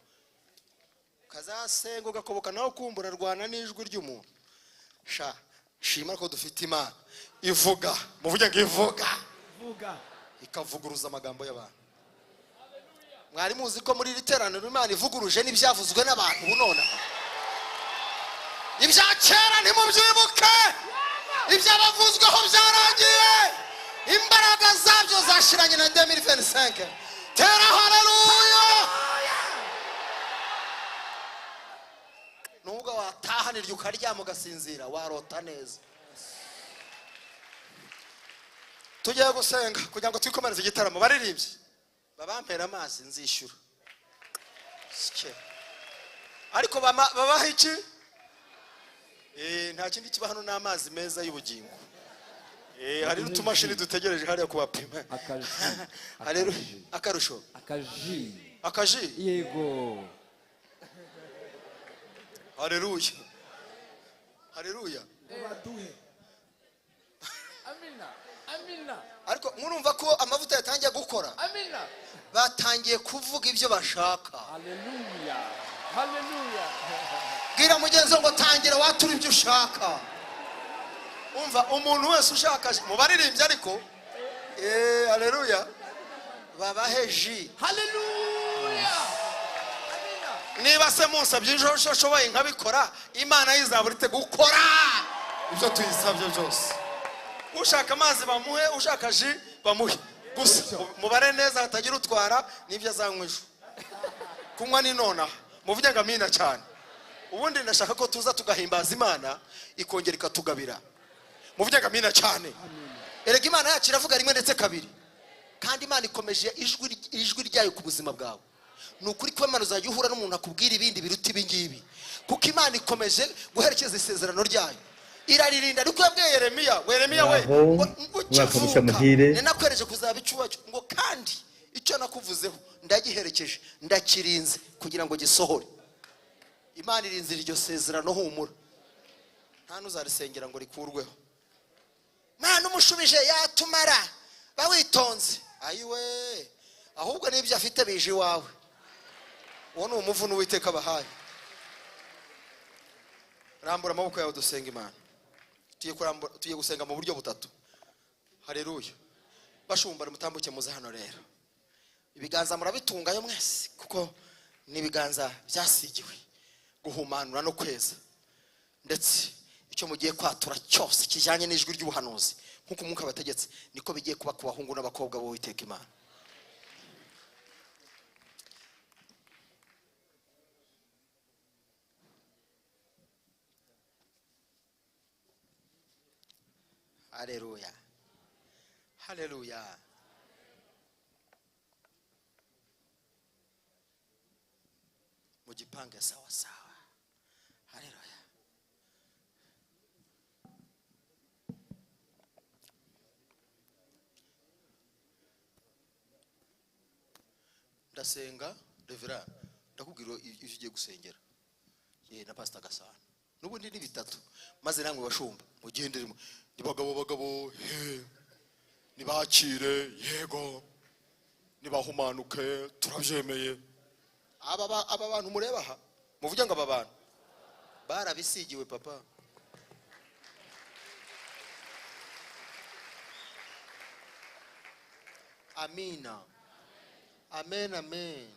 kazasenga ugakoboka nawe kumbura rwana n'ijwi ry'umuntu. Shima ko dufite Imana ivuga. Muvuge ngo ivuga, ikavuguruza amagambo y'abantu. Mwari muzi ko muri literaniro Imana ivuguruje n'ibyavuzwe n'abantu bunona. Ibya kera ntimubyibuke, ibyabavuzweho byarangiye, imbaraga zabyo zashiranye na 2025. Tera haleluya. Nubwo watahanirye ukaryama ugasinzira, warota neza. Tugiye gusenga kugira ngo twikomereze igitaramo. Baririmbye babampera amazi nzishyura, ariko babaha iki? Nta kindi kiba hano n'amazi meza y'ubugingo. Hari n'utumashini dutegereje hariya kubapima. Akarusho, akaji, yego. Haleluya, haleluya. Amina, amina. Ariko murumva ko amavuta yatangiye gukora. Amina. batangiye kuvuga ibyo bashaka. Hallelujah. Hallelujah. Bwira mugenzi ngo tangira watura ibyo ushaka. Umva umuntu wese ushaka mu baririmbyi ariko haleluya babaheji. Hallelujah. Niba se musabye ijoro shoboye nkabikora Imana yizaburite gukora ibyo tuyisabye byose. Ushaka amazi bamuhe, ushaka ji bamuhe, gusa mubare neza hatagira utwara nibyo azanywejo. Kunywa ni nona muvuge ngo amina cyane. Ubundi ndashaka ko tuza tugahimbaza Imana ikongera ikatugabira. Muvuge ngo amina cyane. Erega Imana yacu iravuga rimwe ndetse kabiri, kandi Imana ikomeje ijwi ryayo ku buzima bwawe. Nukuri ko Imana uzajya uhura n'umuntu akubwira ibindi biruta ibingibi, kuko Imana ikomeje guherekeza isezerano ryayo. Iraririnda ariko yabwiye Yeremiya we mwakoresha muhire ni nakwereje kuzaba icyuwacyo ngo kandi icyo nakuvuzeho ndagiherekeje ndakirinze kugira ngo gisohore. Imana irinze iryo sezerano humura, nta nuzarisengera ngo rikurweho. Mana umushubije yatumara bawitonze ayiwe, ahubwo nibyo afite bije iwawe. Uwo ni umuvuno w'Uwiteka bahaye. Rambura amaboko yawe dusenga Imana. Tugiye gusenga mu buryo butatu. Haleluya. Bashumbara mutambuke muze hano rero. Ibiganza murabitungayo mwese kuko ni ibiganza byasigiwe guhumanura no kweza, ndetse icyo mugiye kwatura cyose kijanye n'ijwi ry'ubuhanuzi nkuko umwuka bategetse niko bigiye kuba ku bahungu n'abakobwa bo Uwiteka Imana. Haleluya. Haleluya. Mujipange sawa sawa. Haleluya. Ndasenga Revera, ndakubwira ivyo ugiye gusengera. Na Pastor Gasana. Nubundi ni bitatu. Maze namwe bashumba mugenderemo. Ni bagabo nibakire yego nibahumanuke turabyemeye. Aba bantu mureba aha muvuge ngo aba bantu barabisigiwe papa. Amina. Amen, amen.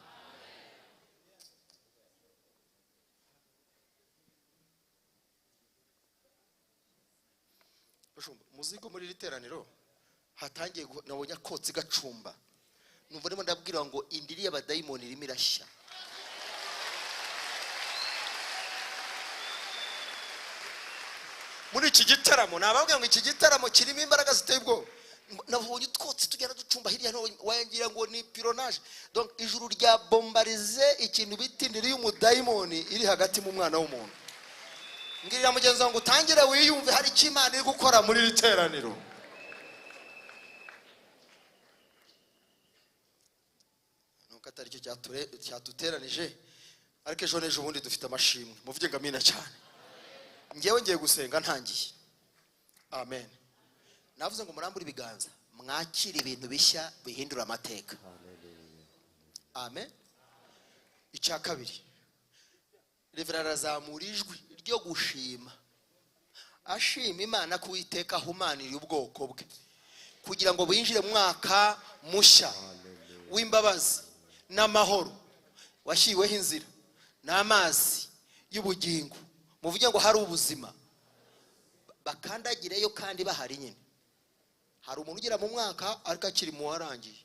Muzigo muri literaniro hatangiye nabonye kotsi gacumba. Numva ndimo ndabwira ngo indiri y'abadayimoni irimo irashya. Muri iki gitaramo nababwira ngo iki gitaramo kirimo imbaraga ziteye ubwo. Nabonye twotsi tugenda ducumba hirya no wayangira ngo ni pironage. Donc ijuru rya bombarize ikintu bitindiri y'umudayimoni iri hagati mu mwana w'umuntu. Ngirira mugenzi wangu utangire wiyumve hari icyo Imana iri gukora muri literaniro. Nuko atari cyo cyatuteranije, ariko ejo n'ejo bundi dufite amashimwe. Muvuge ngo amina cyane. Ngewe ngiye gusenga ntangiye. Amen. Navuze ngo murambure ibiganza mwakira ibintu bishya bihindura amateka. Amen. Icya kabiri, Revera arazamura ijwi ryo gushima, ashima Imana ko Uwiteka ahumanira ubwoko bwe kugira ngo binjire mu mwaka mushya w'imbabazi n'amahoro washyiriweho inzira n'amazi y'ubugingo. Muvuge ngo hari ubuzima bakandagireyo kandi bahari nyine. Hari umuntu ugira mu mwaka ariko akiri mu warangiye.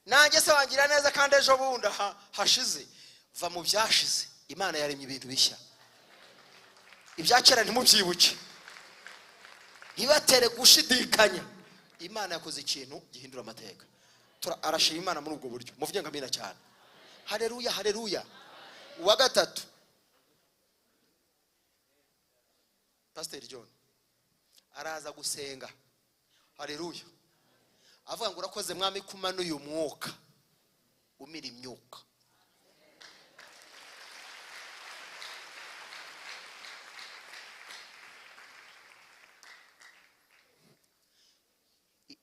Nanjye se wangira neza kandi ejo bundi hashize. Va mu byashize. Imana yaremye ibintu bishya. Ibyakera ntimubyibuke, ntibatere gushidikanya. Imana yakoze ikintu gihindura amateka. Arashima Imana muri ubwo buryo. Muvuge ngo amina cyane. Haleluya, haleluya. Uwa gatatu, Pastor John araza gusenga. Haleluya. Avuga ngo urakoze mwami kumanuye umwuka umira imyuka.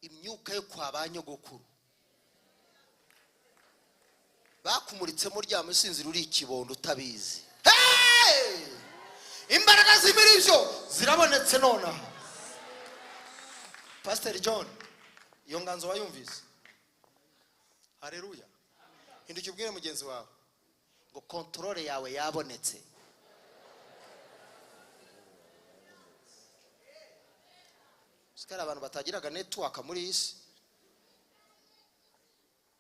Imyuka yo kwa banyogokuru wabyutse muryama usinzira uri ikibondo utabizi. Hey! Imbaraga zibiri byo zirabonetse nona. Pastor John, iyo nganzo wayumvise? Haleluya. Hinduka ubwire mugenzi wawe ngo control yawe yabonetse. Sikara abantu batagiraga network muri isi.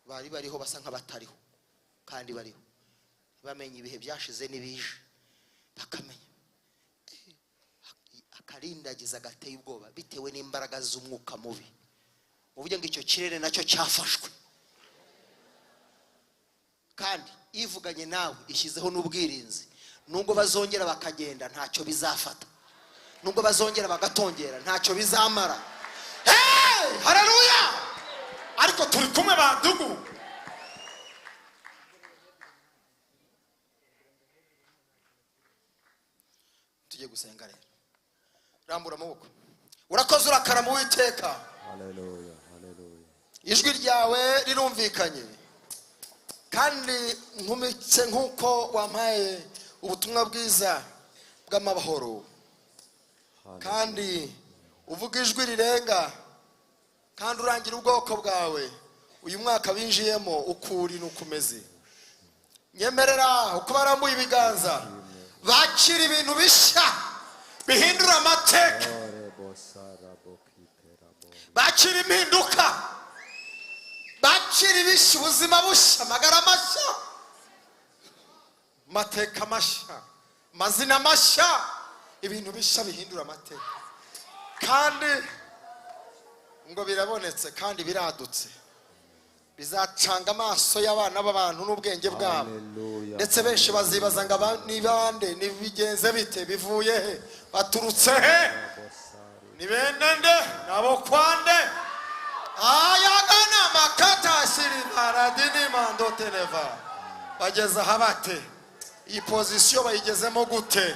Bariho basa nk'abatariho kandi bariho. Bamenye ibihe byashize nibije. Bakamenya. Akarindagiza gateye ubwoba bitewe n'imbaraga z'umwuka mubi. Uvuge ngo icyo kirere nacyo cyafashwe. Kandi ivuganye nawe ishyizeho n'ubwirinzi. Nubwo bazongera bakagenda ntacyo bizafata. Nubwo bazongera bagatongera ntacyo bizamara. Hey! Haleluya! Ariko turi kumwe bandugu. Tujye gusenga rero. Rambura amaboko. Urakoze urakarama Uwiteka. Haleluya, haleluya. Ijwi ryawe rirumvikanye. Kandi nkumitse nkuko wampaye ubutumwa bwiza bw'amahoro. Kandi uvuga ijwi rirenga. Kandi urangira ubwoko bwawe. Uyu mwaka binjiyemo ukuri nukumeze. Nyemerera uko barambuye ibiganza. Bakira ibintu bishya. Bihindura amateka. Bakira impinduka. Bakira ibishya ubuzima bushya. Amagara mashya. Mateka mashya. Mazina mashya. Ibintu bishya bihindura amateka. Kandi ngo birabonetse kandi biradutse. Bizacanga amaso y'abana b'abantu n'ubwenge bwabo. Ndetse benshi bazibaza ngo ni bande nibigenze bite bivuye he baturutse he ni benende nabo kwande ayagana makata shiri paradini mando teneva bageza habate iyi position bayigezemo gute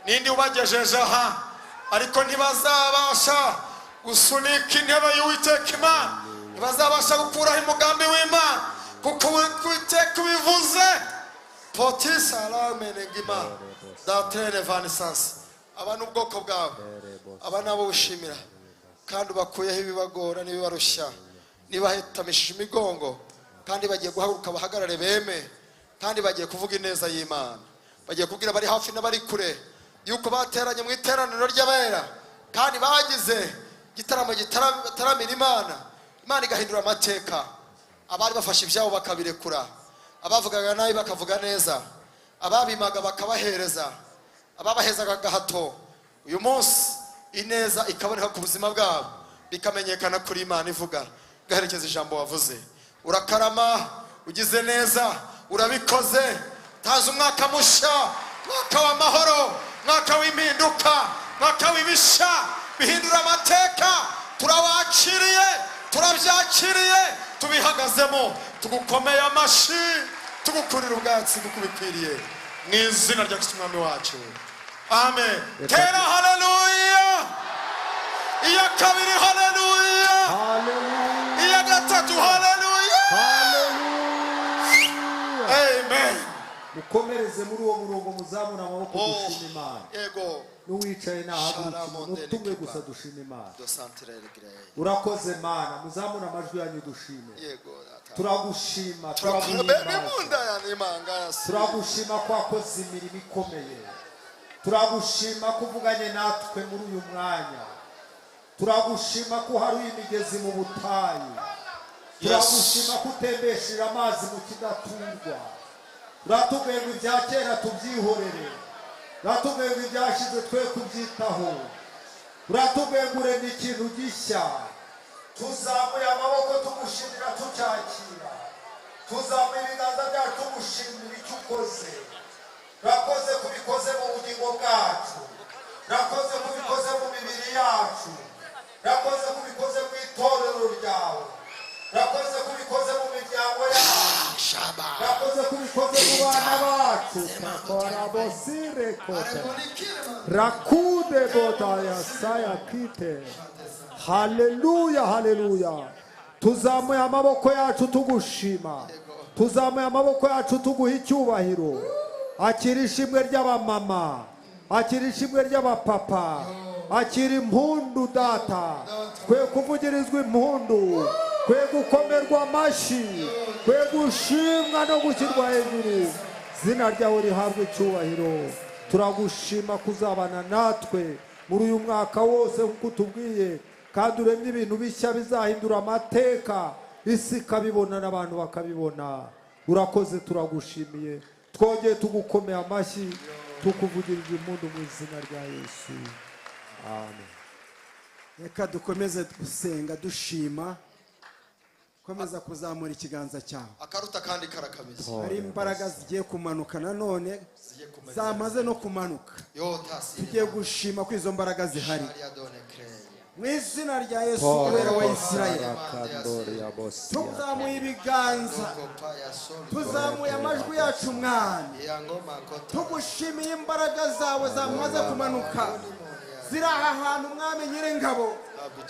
nindi ubagejeje aha ariko ntibazabasha gusunika intebe y'Uwiteka Imana ntibazabasha gukuraho umugambi w'Imana kuko Uwiteka bivuze potisa ramenegima datrene vanisance abantu ubwoko bwawe abana abo ushimira kandi bakuyeho ibibagora n'ibibarushya nibahetamishije imigongo kandi bagiye guhaguruka bahagarare beme kandi bagiye kuvuga ineza y'Imana bagiye kubwira bari hafi n'abari kure yuko bateranye mu iteraniro ry'abera kandi bagize gitaramo gitaramira Imana igahindura amateka abari bafashe ibyabo bakabirekura abavugaga nabi bakavuga neza ababimaga bakabahereza ababahezaga gahato uyu munsi ineza ikaboneka ku buzima bwabo bikamenyekana kuri Imana ivuga gaherekeza ijambo wavuze urakarama ugize neza urabikoze taza umwaka mushya mwaka w'amahoro mwaka w'impinduka mwaka w'ibishya bihindura amateka turawakiriye turabyakiriye tubihagazemo tugukomeye amashi tugukurira ubwatsi bukubikwiriye mu izina rya Kristo Umwami wacu amen tera haleluya iya kabiri haleluya iya gatatu haleluya amen mukomereze muri uwo murongo muzamura amaboko dushima Imana yego n'uwicaye nahagurukira n'utumwe gusa dushima Imana urakoze Mana muzamura amajwi yanyu dushime turagushima turagushima ko wakoze imirimo ikomeye turagushima ko uvuganye natwe muri uyu mwanya turagushima ko uharuye imigezi mu butayu turagushima ko utembesheje amazi mu kidaturwa uratubwiye ngo ibya kera tubyihorere uratubwiye ngo ibyashize twe kubyitaho uratubwiye ngo uremye ikintu gishya tuzamuye amaboko tugushimira tucyakira tuzamuye ibiganza byacu tugushimira icyo ukoze urakoze kubikoze mu bugingo bwacu urakoze kubikoze mu mibiri yacu urakoze kubikoze mu itorero ryawe urakoze kubikoze mu miryango yacu urakoze kubikoze mu bana bacu kakorabosire kote rakude bodaya saya kite haleluya haleluya tuzamuye amaboko yacu tugushima tuzamuye amaboko yacu tuguha icyubahiro. Akira ishimwe ry'abamama, akira ishimwe ry'abapapa, akira impundu data. Kwe kuvugirizwa impundu, kwe gukomerwa amashyi, kwe gushimwa no gushyirwa hejuru. Izina ryawe rihabwa icyubahiro. Turagushima kuzabana natwe muri uyu mwaka wose nk'uko utubwiye, kandi uremye ibintu bishya bizahindura amateka, isi ikabibona n'abantu bakabibona. Urakoze, turagushimiye. Twongeye tugukomeye amashyi, tukuvugirije impundu mu izina rya Yesu. Amen. Reka dukomeze gusenga dushima. Komeza kuzamura ikiganza cyawe. Akaruta kandi karakameze. Hari imbaraga zigiye kumanuka nanone, zamaze no kumanuka. Tugiye gushima ko izo mbaraga zihari. Mu izina rya Yesu wera wa Isirayeli, tuzamuye ibiganza, tuzamuye amajwi yacu Mwami, tugushimiye imbaraga zawe zamaze kumanuka, ziri aha hantu Mwami Nyiringabo.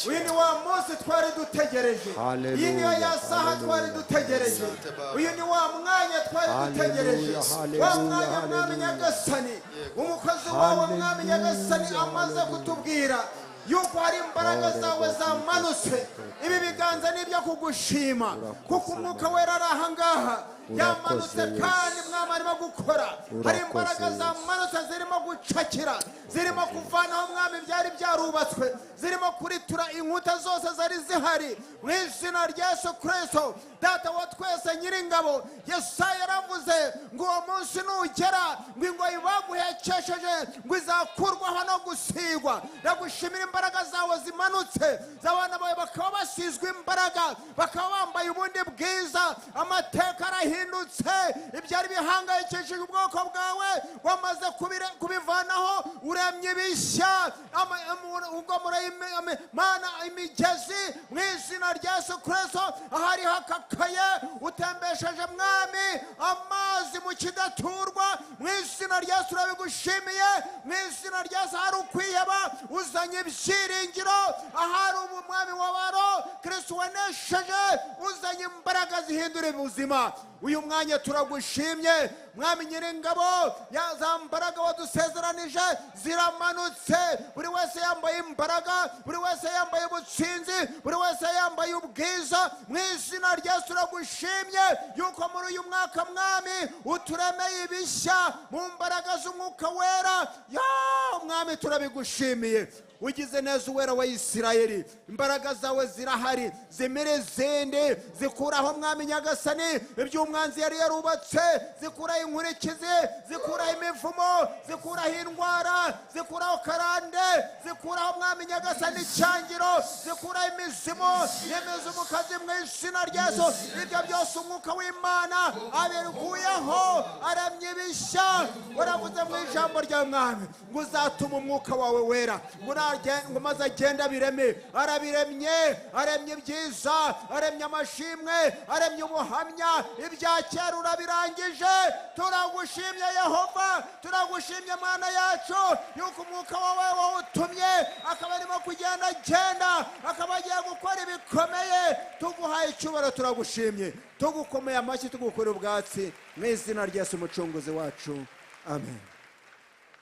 Uyu ni wa munsi twari dutegereje, iyi niyo ya saha twari dutegereje, uyu ni wa mwanya twari dutegereje, wa mwanya Mwami Nyagasani, umukozi wawe Mwami Nyagasani amaze kutubwira yuko hari imbaraga zawe zamanutse. Ibi biganza ni ibyo kugushima, kuko umwuka wera ari aha ngaha yamanutse, kandi Mwami arimo gukora. Hari imbaraga zamanutse zirimo gucakira, zirimo kuvanaho Mwami byari byarubatswe, zirimo kuritura inkuta zose zari zihari. Mu izina rya Yesu Kristo, Data wa twese Nyiringabo, Yesaya yaravuze ngo uwo munsi nugera, ngo ingoyi baguhekesheje ngo izakurwaho no gusigwa. Ndagushimira imbaraga zawe zimanutse, z'abana bawe bakaba basizwe imbaraga, bakaba bambaye ubundi bwiza. Amateka arahindutse, ibyari bihangayikishije ubwoko bwawe wamaze kubivanaho, uremye ibishya. Ubwo Mana imigezi mu izina rya Yesu Kristo, ahari hakakaye utembesheje Mwami amazi mu kidaturwa. Mu izina rya Yesu urabigushimiye. Mu izina rya Yesu hari ukwiheba uzanye ibyiringiro, ahari umwami w'abaro Kristo wanesheje uzanye imbaraga zihindura ubuzima. Uyu mwanya turagushimye Mwami Nyiringabo, za mbaraga wadusezeranije ziramanutse. Buri wese yambaye imbaraga, buri wese yambaye ubutsinzi, buri wese yambaye ubwiza. Mu izina rya Yesu turagushimye yuko muri uyu mwaka Mwami uturemeye ibishya mu mbaraga z'umwuka wera. Mwami turabigushimiye. Ugize neza uwera wa Isirayeli, imbaraga zawe zirahari, zimire izindi, zikuraho Mwami Nyagasani ibyo umwanzi yari yarubatse, zikuraho inkurikizi, zikuraho imivumo, zikuraho indwara, zikuraho karande, zikuraho Mwami Nyagasani icyangiro, zikuraho imizimu n'imizimukazi mu izina rya Yesu. Ibyo byose umwuka w'Imana abikuyeho, aramye ibishya. Waravuze mu ijambo ryawe Mwami ngo uzatuma umwuka wawe wera ngo maze agenda bireme. Arabiremye, aremye ibyiza, aremye amashimwe, aremye ubuhamya. Ibya kera urabirangije. Turagushimye Yehova, turagushimye Mana yacu yuko umwuka wawe wawutumye akaba arimo kugenda agenda, akaba agiye gukora ibikomeye. Tuguhaye icyubahiro, turagushimye, tugukomeye amashyi, tugukorera ubwatsi mu izina rya Yesu umucunguzi wacu. Amen.